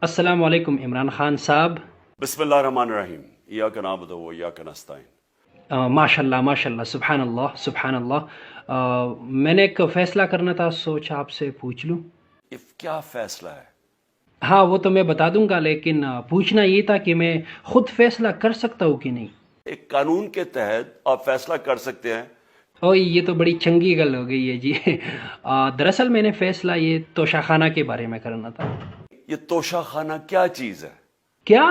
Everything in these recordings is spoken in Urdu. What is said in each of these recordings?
السلام علیکم عمران خان صاحب۔ بسم اللہ الرحمن الرحیم ایاک نعبد و ایاک نستعین۔ ماشاء اللہ ماشاء اللہ، سبحان اللہ سبحان اللہ۔ میں نے ایک فیصلہ کرنا تھا، سوچا آپ سے پوچھ لوں۔ کیا فیصلہ ہے؟ ہاں وہ تو میں بتا دوں گا، لیکن پوچھنا یہ تھا کہ میں خود فیصلہ کر سکتا ہوں کہ نہیں۔ ایک قانون کے تحت آپ فیصلہ کر سکتے ہیں۔ اوہ یہ تو بڑی چنگی گل ہو گئی ہے جی۔ دراصل میں نے فیصلہ یہ توشہ خانہ کے بارے میں کرنا تھا۔ یہ توشہ خانہ کیا چیز ہے؟ کیا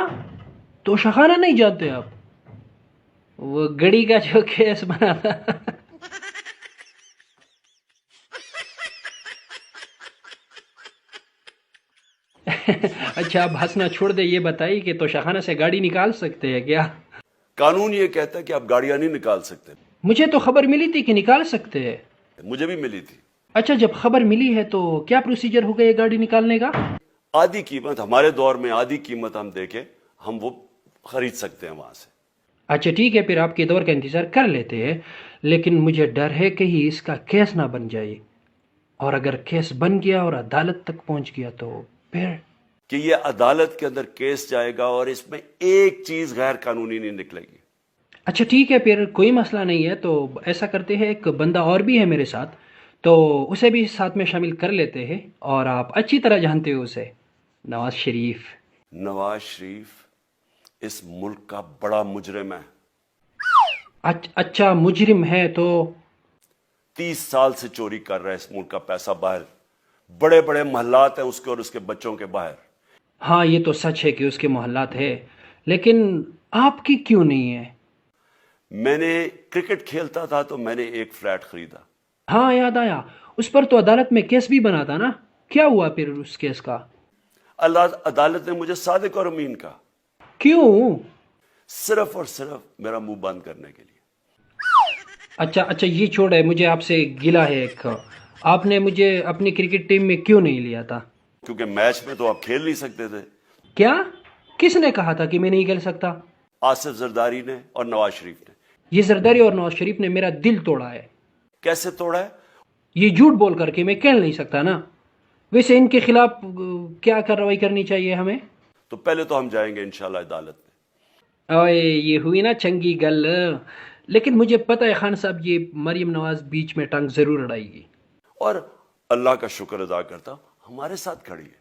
توشہ خانہ نہیں جانتے آپ؟ وہ گڑی کا جو کیس بنا تھا۔ اچھا آپ ہنسنا چھوڑ دے، یہ بتائیے کہ توشہ خانہ سے گاڑی نکال سکتے ہیں کیا؟ قانون یہ کہتا ہے کہ آپ گاڑیاں نہیں نکال سکتے۔ مجھے تو خبر ملی تھی کہ نکال سکتے ہیں۔ مجھے بھی ملی تھی۔ اچھا جب خبر ملی ہے تو کیا پروسیجر ہوگا یہ گاڑی نکالنے کا؟ آدھی قیمت ہمارے دور میں، آدھی قیمت ہم دے کے ہم وہ خرید سکتے ہیں وہاں سے۔ اچھا ٹھیک ہے، پھر آپ کے دور کا انتظار کر لیتے ہیں، لیکن مجھے ڈر ہے کہیں اس کا کیس نہ بن جائے، اور اگر کیس بن گیا اور عدالت تک پہنچ گیا تو پھر کہ یہ عدالت کے اندر کیس جائے گا اور اس میں ایک چیز غیر قانونی نہیں نکلے گی۔ اچھا ٹھیک ہے، پھر کوئی مسئلہ نہیں ہے، تو ایسا کرتے ہیں، ایک بندہ اور بھی ہے میرے ساتھ، تو اسے بھی ساتھ میں شامل کر لیتے ہیں، اور آپ اچھی طرح جانتے ہو اسے، نواز شریف۔ نواز شریف اس ملک کا بڑا مجرم ہے۔ اچھا مجرم ہے تو 30 سال سے چوری کر رہا ہے اس ملک کا پیسہ باہر، بڑے بڑے محلات ہیں اس کے اور اس کے بچوں کے باہر۔ ہاں یہ تو سچ ہے کہ اس کے محلات ہے، لیکن آپ کی کیوں نہیں ہے؟ میں نے کرکٹ کھیلتا تھا تو میں نے ایک فلیٹ خریدا۔ ہاں یاد آیا، اس پر تو عدالت میں کیس بھی بنا تھا نا، کیا ہوا پھر اس کیس کا؟ اللہ عدالت نے مجھے صادق اور امین کہا، کیوں؟ صرف اور صرف میرا منہ بند کرنے کے لیے۔ اچھا یہ چھوڑے، مجھے آپ سے گلہ ہے ایک، آپ نے مجھے اپنی کرکٹ ٹیم میں کیوں نہیں لیا تھا؟ کیونکہ میچ میں تو آپ کھیل نہیں سکتے تھے۔ کیا؟ کس نے کہا تھا کہ میں نہیں کھیل سکتا؟ آصف زرداری نے اور نواز شریف نے۔ یہ زرداری اور نواز شریف نے میرا دل توڑا ہے۔ کیسے توڑا ہے؟ یہ جھوٹ بول کر کے میں کھیل نہیں سکتا نا۔ ویسے ان کے خلاف کیا کارروائی کرنی چاہیے ہمیں؟ تو پہلے تو ہم جائیں گے انشاءاللہ عدالت میں۔ اوئے یہ ہوئی نا چنگی گل، لیکن مجھے پتہ ہے خان صاحب یہ مریم نواز بیچ میں ٹانگ ضرور اڑائے گی۔ اور اللہ کا شکر ادا کرتا ہوں ہمارے ساتھ کھڑی ہے۔